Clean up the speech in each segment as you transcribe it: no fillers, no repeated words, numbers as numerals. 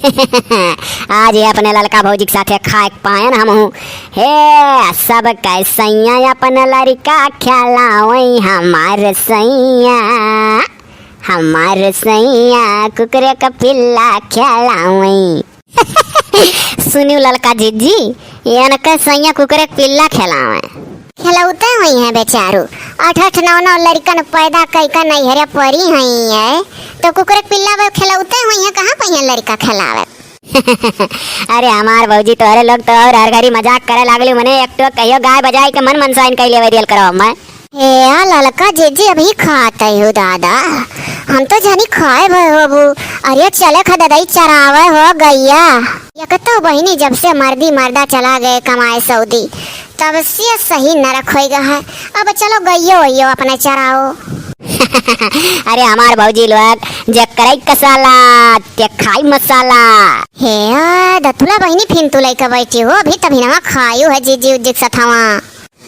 आज ये अपने लड़का भौजी के साथे खाए पाए हम हूँ हे सब कैसैया अपन लड़का खिलावई हमार सैया कुकरे का पिल्ला खिलावई। सुनियो लड़का जीजी यान के सैया कुकरे का पिल्ला खिलावे खिलौते हुई है बेचारू 8-8 9-9 लड़कन पैदा कई का नहीं हरे परी हुई है तो कुकरे पिल्ला खिलौते हुई है कहाँ पहिया लड़का खिलावे। अरे हमार भौजी तो अरे लोग तो और हर घड़ी मजाक करे लागली मने एक तो कहियो गाय बजाई के मन मनसाइन कैले वरियल करो मैं हे लड़का जीजी अभी खाते हो दादा हम तो जानी खाए भय होबू। अरे चले खदई चरावे हो गैया या तो बहिनी जब से मर्दा चला गए कमाए सऊदी तब से सही नरक हो गया है। अब चलो गइयो अपने चराओ। अरे हमार भौजी लोग जे करई कसाला ते खाई मसाला हे दतुला बहिनी फिन तू लइका बैठी हो अभी तभी ना खायो है जीजी उजिक सथवा।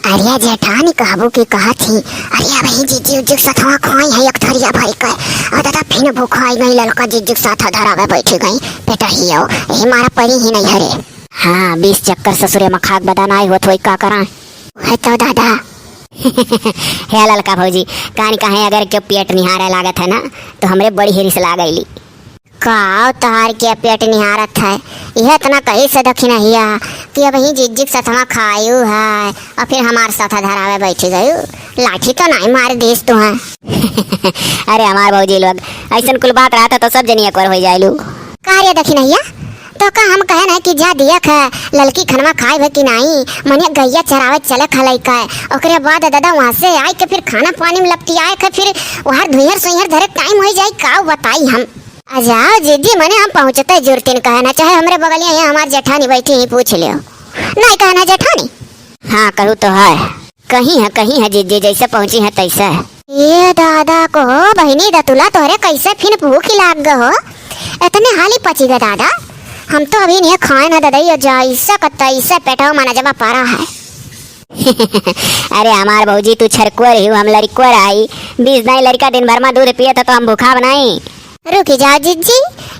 अरे जेठानी कहबो की कहा थी अरे भाई जीजी उजिक सथवा खोई है एक थरिया भर के और दादा फिन भूखाई गई ललका जीजी साथ धरावे बैठी गई बेटा हियो ए मारा पड़ी ही नहीं हरे। हाँ 20 चक्कर ससुरे में खाक बदान आई होत होई का करा है तो दादा। हे ललका भौजी कहानी कहे अगर क्यों पेट निहारे लागत है ना तो हमरे बड़ी हिरिस लागैली काव तहार के पेट निहारत है यह इतना कहीं से दखी नहीं है कि अब ही जिज्जिक सथवा खायू है और फिर हमारे साथ धरावे बैठी गयू लाठी तो नहीं मार देस तू है। अरे हमार भौजी लोग ऐसा कुल बात रहता तो सब जनिया कर हो जायलू कार्य दखी नहीं है तो का हम कहे ना कि जा दिया खा ललकी खनवा खाए भे कि नहीं मने गैया चरावे चले खलई का ओकरे बाद दादा वहां से आए के फिर खाना पानी में लपटी आए के फिर वहां धुइहर सुइहर धरे टाइम हो जाए का बताई हम आ जाओ जीजी मने हम पहुंचते जुरतीन कहना चाहे हमरे बगलिया यहाँ हमार जेठानी बैठी ही पूछ लियो नहीं कहना जेठानी। हाँ कहूँ तो है कहीं है जीजी जैसे पहुंची है तैसे। ये दादा को बहिनी दतुला तोहरे कैसे फिर भूख लाग गो हो इतने हाली पची गए दादा हम तो अभी नहीं खाए ना दादा जैसा कतैसा पेटाओ माना जमा पारा है। अरे हमार भौजी तू छरकुआ रही हम लड़कुआ आई 20 नहीं लड़का दिन भर में दूध पिए तो हम भूखा बनाई। रुकी जाओ जीजी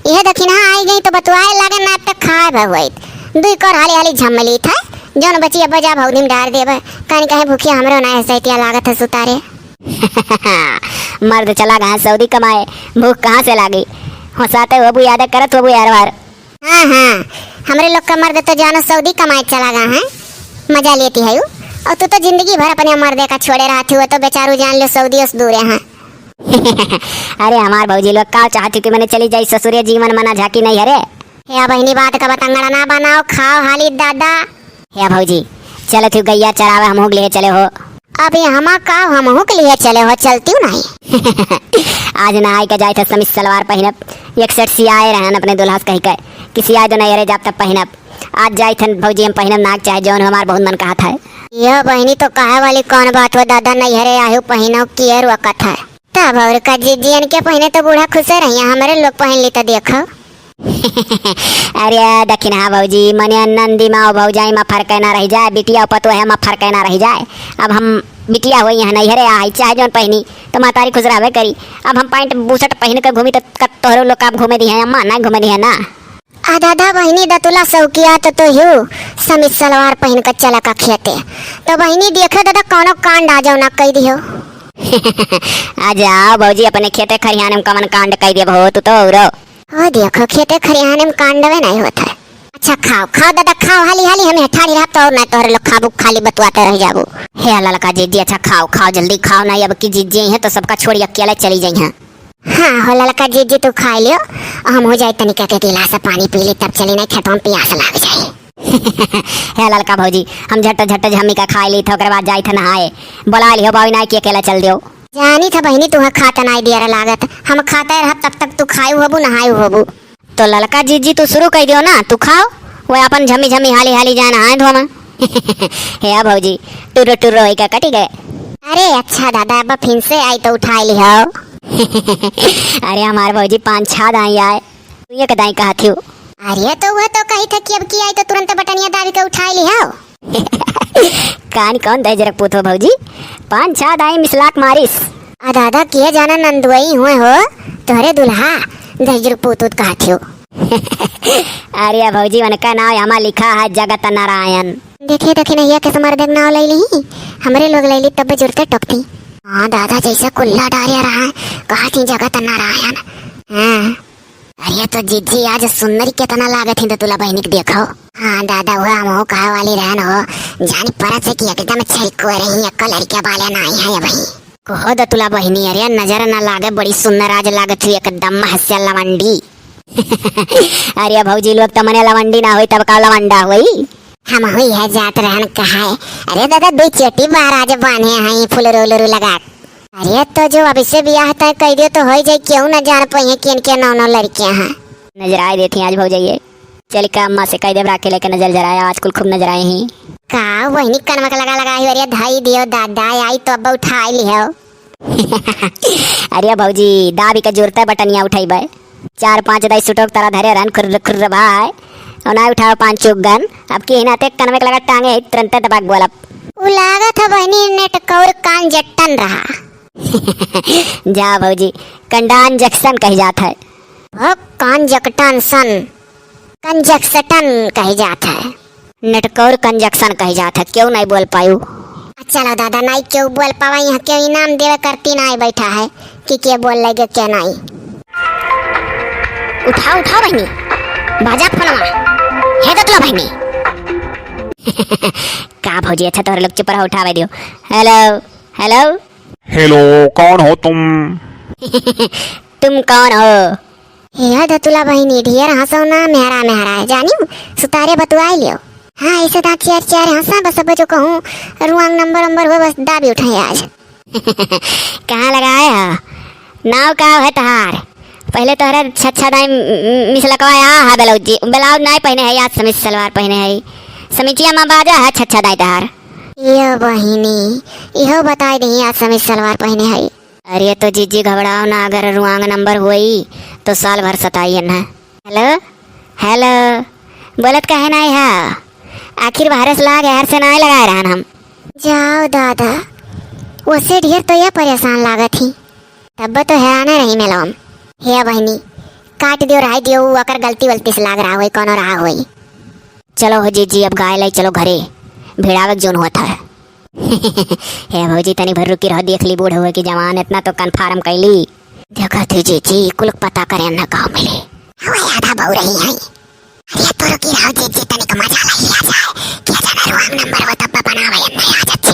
यह दखिना आई गई तो बतुआए लगे ना तक खाए भगवत दुई कर हाली झमली था जौन बची अब जा भौनी में डाल देबे कहीं कहीं भूखिया हमरो ना सैतिया लागत है सुतारे। मर्द चला गया सऊदी कमाए भूख कहाँ से लागी हंसाते वो याद करत वो यार बार। हाँ हमरे लोग का मर्द तो जानो सऊदी कमाए चला गया है मजा लेती है और तू तो जिंदगी भर अपने मर्दे का छोड़े रहती हुआ तो बेचारू जान लो सऊदी उस दूर है। अरे हमार भौजी लोग का चाहती कि मैंने चली जाई ससुरे जीवन मना झाकी नहीं हरे हे बहनी बात का बतंगड़ा ना बनाओ खाओ हाली दादा। हे भौजी चलो तू गैया चरावे हम लिए चले हो अभी हम का हम के लिए चले हो चलती हूँ नहीं। आज ना आई के जाए थे समीज सलवार पहनब एक सेट सियाए रहन अपने दुल्हा कही के किसी आए तो नहीं अरे जब तक पहनब आज जाए थे भौजी हम पहनब नाक चाहे जौन हमार बहुत मन कहा था। यह बहनी तो कहे वाली कौन बात हो दादा नहीं हरे आयु पहनो कियर वक़्त है तब और का जीजियन के पहने तो बूढ़ा खुश रही हमारे लोग पहन ली तो देखो। अरे दखिन हाँ भौजी मने नंदी माँ भौजाई में फर्क ना रह जाए बिटिया पतो है में फर्क ना रह जाए। अब हम बिटिया हुई यहाँ नहीं हरे आई चाहे जौन पहनी तो मातारी खुश रहबे करी। अब हम पैंट बूसट पहन कर घूमी तो तोहरो लोग आप घूमे दी है अम्मा ना घूमे दी है ना। दादा बहनी दतुला सौकिया तो यू समीज सलवार पहन कर चला का खेते तो बहनी देखे दादा कौनो कांड आ जाओ ना कह दियो। आ जाओ भौजी अपने खेते खरियाने में कमन कांड कह दिए हो तू तो हो देखो खेते खरियाने में कांडवे नहीं होता है। अच्छा खाओ दादा खाओ हाली हमें ठाड़ी रहा तो ना तोहरे लोग खाबू खाली बतवाते रह जाबू। हे ललका जीजी अच्छा खाओ जल्दी खाओ ना अब की जीजी है तो सबका छोड़ी अकेले चली जाई हैं। हाँ हो ललका जीजी तू खा लियो हम हो जाए तनिका के गिलास से पानी पी ली तब चली नहीं खेतों में प्यास लग जाए। हे ललका भौजी हम झट झम्मी का खा ली था बाद जाए थे नहाए बोला लियो बाबू ना कि अकेला चल दियो। जानी था बहनी तू खाता नहीं दिया लागत हम खाते रह तब तक तू खायू होबू नहायू होबू। तो ललका जीजी तू शुरू कर दियो ना तू खाओ वो अपन झमी हाली जाना है धोमा। हे भौजी टुरो होई का कटी गए। अरे अच्छा दादा अब फिर से आई तो उठा लियो। अरे हमारे भौजी 5-6 दाई आए तू ये कदाई कहा थी। अरे तो वह तो कही था कि अब की आई तो तुरंत बटनिया दाबी के उठा लियो। कान कौन दे जरक पूछो भौजी 5-6 दाई मिसलाक मारिस। दादा किए जाना नंदुई हुए हो तोरे दुल्हा दजर पूतूत कहा थियो। अरे भौजी उनका नाम यहाँ लिखा है जगत नारायण। देखे देखे नैया के समर देख नाव ले ली, हमरे लोग ले ली तब जुड़ते टोकती। हाँ दादा जैसा कुल्ला डारिया रहा है, कहा थी जगत नारायण। हाँ अरे तो जीजी आज सुंदरी कितना लागत है तो तुला बहनी के देखो। हाँ दादा हुआ हम कहा वाली रहन हो, जानी परत से कि एकदम छलको रही अक्का लड़कियां बाले ना आई है भाई। कहो द तुला बहनी अरे नजर ना लागे, बड़ी सुंदर आज लागत हुई एकदम हंस्य लवंडी। अरे भौजी लोग तो मने लवंडी ना हुई तब का लवंडा हुई। हम हुई है जात रहन कहा है। अरे दादा दो चेटी बार आज बांधे हैं फूल रोल लगा। अरे तो जो अभी से ब्याह तय कर दियो तो हो जाए, क्यों न जान पाए किन के नौ नौ लड़कियां हैं। नजर आए देती आज भौजाइए, चल का अम्मा से कह दे राखे लेके नजर जराया, आजकल खूब नजर आए हैं। का वही कनमक लगा ही अरे धाई दियो दादा आई तो अब उठा लियो। अरे भौजी दाबी का जोरता बटनिया उठाइबे, 4-5 दाई सुटोक तारा धरे रहन खुर्र खुर्र भाई और ना उठाओ 5 चुक गन। अब की हिनाते कनमक लगा टांगे तुरंत दबाक बोला। उ लागत है बहनी नेट कौर कान जट्टन रहा। जा भौजी कंडान जक्सन कही जाता है। वो कान जकटन सन कंजक्सटन कही जाता है। नटकौर कंजक्शन कही जाता है, क्यों नहीं बोल पायू। चलो दादा नहीं क्यों बोल पावा, यहाँ क्यों इनाम देवे करती ना बैठा है कि क्या बोल लगे क्या नहीं। उठाओ उठाओ बहनी बाजा फोनवा है तो तुला बहनी। का भौजी अच्छा तोहरे लोग चुप रहो उठावे दियो। हेलो हेलो हेलो कौन हो तुम? तुम कौन हो? हे दतुला बहनी ढेर हंसो ना मेहरा मेहरा है जानियो सुतारे बतुआ लियो। हाँ ऐसे दांत चार चार हंसा बस अब जो कहूँ रुआंग नंबर हो बस दाबी उठाए आज। कहाँ लगाए हो नाव का है तहार? पहले तोहरा छच्छा दाई मिसलकवाया हा ब्लाउज नहीं पहने है, आज समीज सलवार पहने है, समीचिया माँ बाजा है छच्छा दाई तहार। यो बहिनी इहो बताई नहीं आज समीज सलवार पहने है। अरे तो जीजी घबराओ ना, अगर रुआंग नंबर हुई तो साल भर सताइए ना। हेलो हेलो बोलत कहे नहीं है, आखिर वायरस लाग यार से नहीं लगाए रहन हम। जाओ दादा उससे ढेर तो यह परेशान लागत थी, तब तो हैरान रही मेलोम। हे बहनी काट दियो रहा दियो अकर गलती वलती से लाग रहा हुई कौन रहा हुई। चलो हो जीजी अब गाय लाई चलो घरे, भिड़ावक जोन हुआ था। हे भौजी तनी भर रुकी रहो, देख ली बूढ़ हुए की जवान इतना तो कन्फर्म कैली। देखा थी जीजी कुल पता करे न गाँव मिले हवा आधा बहु रही है। अरे तो रुकी रहो जीजी तनिक मजा लगी आ जाए, क्या जाना रुआंग नंबर हो तब बनावे नहीं आ जाते।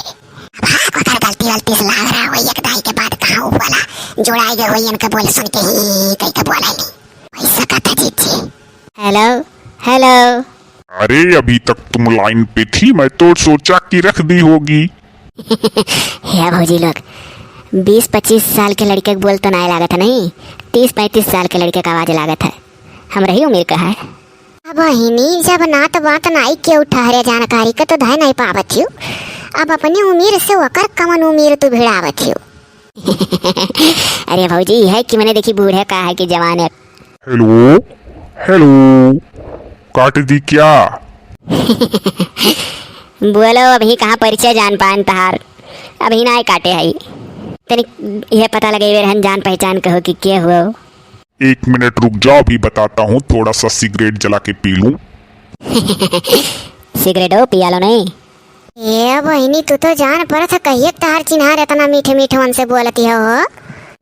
अब हाँ अगर गलती वलती से लाग रहा हुई एक दाई के बाद कहाँ वाला जोड़ाई गए हुई इनके बोल सुन के ही कहीं के बोला नहीं वैसा कथा जीजी। हेलो हेलो अरे अभी तक तुम लाइन पे थी, मैं तो सोचा कि रख दी होगी। हे भौजी लोग 20-25 साल के लड़के बोल तो नहीं लागत है, नहीं 30-35 साल के लड़के का आवाज लागत है। हम रही उम्र का है। अब बहिनी जब ना तो बात नहीं क्यों ठहरे जानकारी का तो धय नहीं पावत हूँ, अब अपनी उम्र से वकर कमन उम्र तू भिड़ावत हूँ। अरे भौजी है कि मैंने देखी बूढ़े का है कि जवान है। हेलो हेलो काट दी क्या? बोलो अभी कहाँ परिचय जान पान तहार, अभी ना काटे है तनिक यह पता लगे रहन जान पहचान कहो कि क्या हुआ। 1 मिनट रुक जाओ अभी बताता हूँ, थोड़ा सा सिगरेट जला के पी लूं। सिगरेट हो पिया लो नहीं। ये बहिनी तू तो जान पर था कहिए तार चिन्हार इतना मीठे मीठे मन से बोलती हो।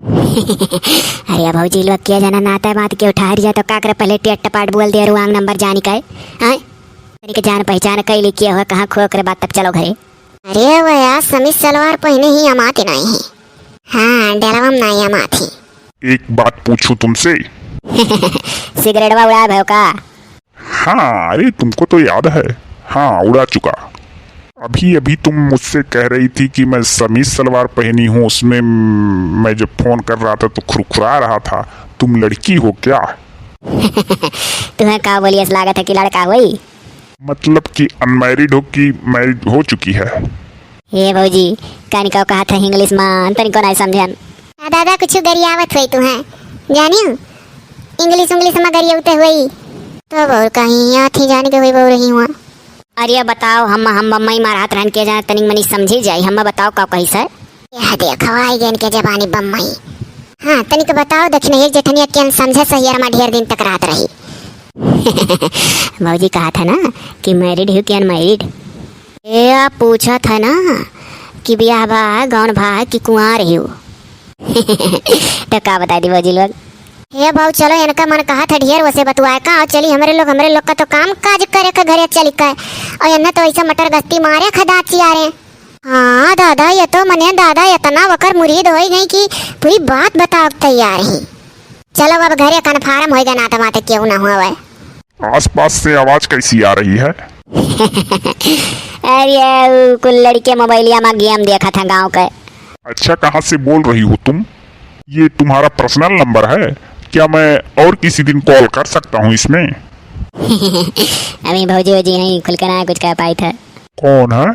अरे भौजी लोग क्या जाना नाता बात के उठा जाए तो काकर पहले टेट टपाट बोल दिया रुआंग नंबर जानी का है के जान पहचान कई लिखी हो कहाँ खो कर बात तक चलो घरे। अरे भैया समीज सलवार पहने ही अमाती नहीं है। हाँ डरवम नहीं अमाती। एक बात पूछूं तुमसे? सिगरेट उड़ा भयो का? हाँ अरे तुमको तो याद है, हाँ उड़ा चुका। अभी अभी तुम मुझसे कह रही थी कि मैं समीज सलवार पहनी हूँ, उसमें मैं जब फोन कर रहा था तो खुरखुरा रहा था। तुम लड़की हो क्या? तुम्हें का बोलिए लागत है कि लड़का हुई? मतलब कि अनमैरिड हो कि मैरिड हो चुकी है? ये भौजी कनिका कहा था इंग्लिश में तनिको नहीं समझन। दादा कुछ गरियावत हुई तू है जानियो इंग्लिश में गरियावते हुई तो बोल कहीं यहाँ थी जाने के हुई बोल रही हूँ। अरे बताओ हम मम्मी मारात रहन के जाए तनिक मनी समझी जाई, हम बताओ का कही सर। यह देखो आई गेन के जबानी बम्मई। हाँ तनिक बताओ दक्षिण एक जेठनिया के समझे सही रमा ढेर दिन तक रात रही भौजी कहा था ना कि मैरिड हो कि अनमैरिड। ये आप पूछा था ना कि ब्याह बा गौन भा कि कुंवार हो। तो का बता दी भौजी लोग। हे भाऊ चलो इनका मन कहा था ढेर वैसे बतुआए का और चली हमरे लोग का तो काम काज करे का घरे चली का और इन्हें तो ऐसा मटर गस्ती मारे खदा चियारे। हाँ दादा ये तो मने दादा इतना वकर मुरीद हो गई कि पूरी बात बताओ तैयार ही। चलो अब घरे कन्फर्म हो गया ना टमाटे क्यों ना हुआ है। आसपास से आवाज कैसी आ रही है? अरे कुल लड़के मोबाइलिया में गेम देखा था गांव का। अच्छा कहाँ से बोल रही हो तुम? ये तुम्हारा पर्सनल नंबर है क्या? मैं और किसी दिन कॉल कर सकता हूँ इसमें? अभी भौजी वौजी नहीं खुल कर ना कुछ कह पाई था। कौन है?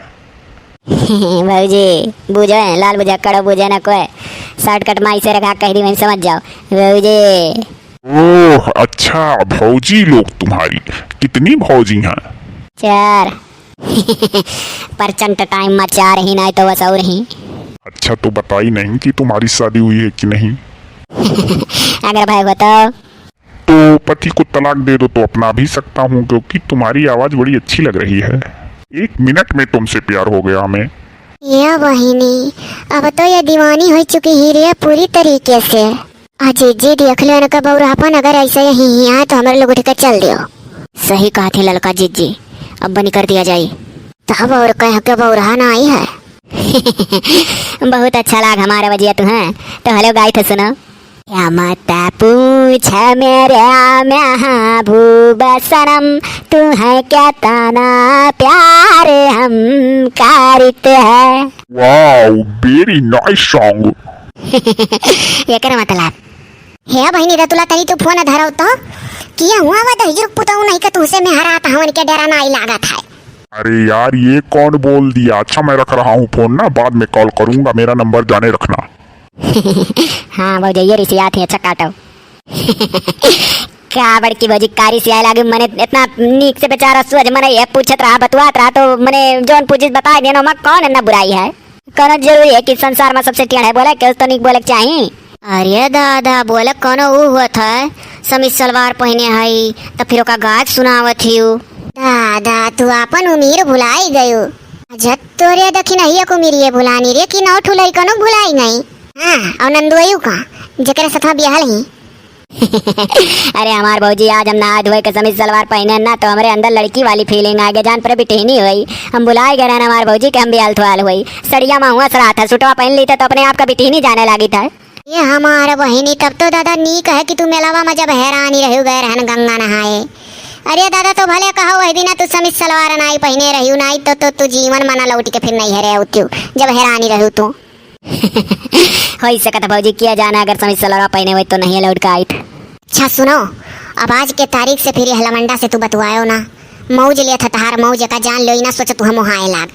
भौजी बुझो है लाल बुझा कड़ो बुझे ना कोई शॉर्टकट माई से रखा कह दी मैं समझ जाओ भौजी। ओह अच्छा भौजी लोग तुम्हारी कितनी भौजी हैं? 4 परचंट टाइम में 4 ही नहीं तो बस और ही। अच्छा तो बताई नहीं कि तुम्हारी शादी हुई है कि नहीं? अगर भाई बताओ तो पति को तलाक दे दो तो अपना भी सकता हूँ क्योंकि तुम्हारी आवाज बड़ी अच्छी लग रही है। 1 मिनट में तुमसे प्यार हो गया हमें। ये बहिनी अब तो ये दीवानी हो चुकी ही रे पूरी तरीके से। अजी जी देख लो इनका बउरापन अगर ऐसे ही आए तो हमारे लोग उठ कर चल दियो। सही कहा थे ललका जीजी अब बनी कर दिया जाए। तब और कह के बउरा ना आई है। बहुत अच्छा लगा हमारा वजिया तू है तो हेलो गाई थे सुनो। क्या मत पूछ मेरे महबूब सनम तू है क्या ताना प्यार हम करते हैं। Wow very nice song. ये कर मतलब हे बहिनी रतुला तरी तू फोन धराव तो किया हुआ वा दहिजुर पुताऊ नहीं का तुझसे मैं हराता हूं इनके डरा ना आई लागत है। अरे यार ये कौन बोल दिया? अच्छा मैं रख रहा हूँ फोन ना बाद में कॉल करूंगा मेरा नंबर जाने रखना। हाँ भौजी ये रिसिया थी अच्छा काटो। क्या बड़की भौजी कारी से आए लागे मने इतना नीक से बेचारा सूझ मने ये पूछत रहा बतवात रहा तो मने जोन पूछिस बता देनो में कौन ना बुराई है। कोनो जरूरी है कि संसार में सबसे टेढ़ है बोले कि तो नहीं बोले चाहिए। अरे दादा बोले कोनो वो हुआ था समीज सलवार पहने हई तो फिर ओका गाज सुनावत हियो। दादा तू अपन उमीर भुलाई गयो। जत तोरे दखिन हिया को उमीर भुलानी रे कि नौ ठुलई कोनो भुलाई नहीं। हां और नंदुआयु का जकरे साथ बियाह ही। अरे हमार भौजी आज हम नहा धोए के समीज सलवार पहने ना तो हमारे अंदर लड़की वाली फीलिंग आगे जान पर बिटहनी हुई। हम बुलाए गए ना हमार भौजी के हम भी आलथवाल हुई सड़िया में हुआ सरा था सुटवा पहन ली तो अपने आप का बिटहनी जाने लगी था। ये हमारा बहिनी तब तो दादा नीक है कि तू मेलावा में जब हैरानी रही गए रहन गंगा नहाए। अरे दादा तो भले कहो वही दिन तू समीज सलवार नाई पहने रही नहीं तो तू जीवन मना लौट के फिर नहीं हरे उत्यू जब हैरानी रहू तू। हो सकत भौजी किया जाना अगर समीज सलवार पहने हुए तो नहीं लौट का आई। अच्छा सुनो अब आज के तारीख से फिर हलमंडा से तू बतवायो ना मौज लिया था तहार मौज का जान लो ना सोच तू हम हाए लाग।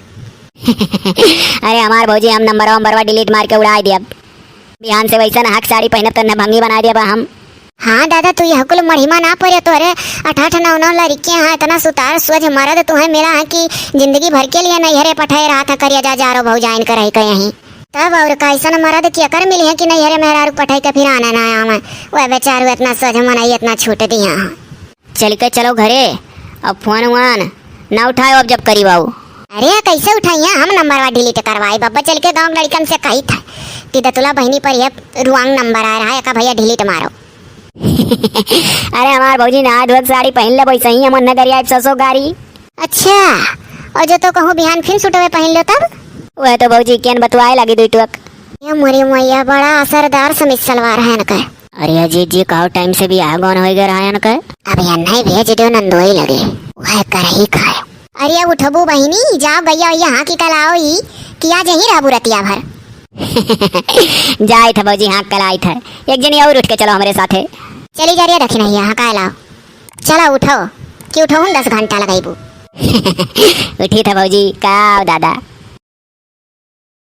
अरे हमार भौजी हम नंबरवा डिलीट मार के उड़ा दिया बिहान से वैसा ना हक साड़ी पहने तो न भंगी बना दिया हम। हाँ दादा तू यह कुल मढ़िमा ना पड़े तो अरे 8-9 लड़कियां हैं इतना सुतार सोच मरद तू है मेरा है कि जिंदगी भर के लिए नहीं हरे पठाए रहा था करिया जा रो भौजाइन कर रही यहीं तब और कैसा मरद किया कर मिली है कि नहीं हरे मेहरारू पठाई के फिर आना ना आया मैं वह बेचारू इतना सोच मनाई इतना छूट दिया। चल के चलो घरे अब फोन वान ना उठाओ अब जब करीब आओ। अरे कैसे उठाइया हम नंबर डिलीट करवाई बाबा चल के गाँव लड़कन से कही था कि दतुला बहनी पर यह रुआंग नंबर आ रहा है का भैया डिलीट मारो। अरे हमार भौजी नहा धोक साड़ी पहन ले वैसे ही हम नगरिया 100 गाड़ी। अच्छा और जो तो कहूँ बिहान फिर सुटवे पहन लो तब वह तो भौजी केन बतवाए लगी दुई टुक। ये मोरी मैया बड़ा असरदार समीज सलवार है इनका। अरे जी जी कहो टाइम से भी आगोन हो गया रहा इनका। अब ये नहीं भेज दो नंदोई लगे वह कर ही खाए। अरे उठबू बहिनी जाओ गैया यहाँ की कल आओ ही किया जही रहबू रतिया भर। जाए था भौजी हाँ कल आई था एक जनी और उठ के चलो हमारे साथे। चली जा रही रखी नहीं यहाँ का लाओ चलो उठो कि उठो 10 घंटा लगाईबू। उठी था भौजी का दादा।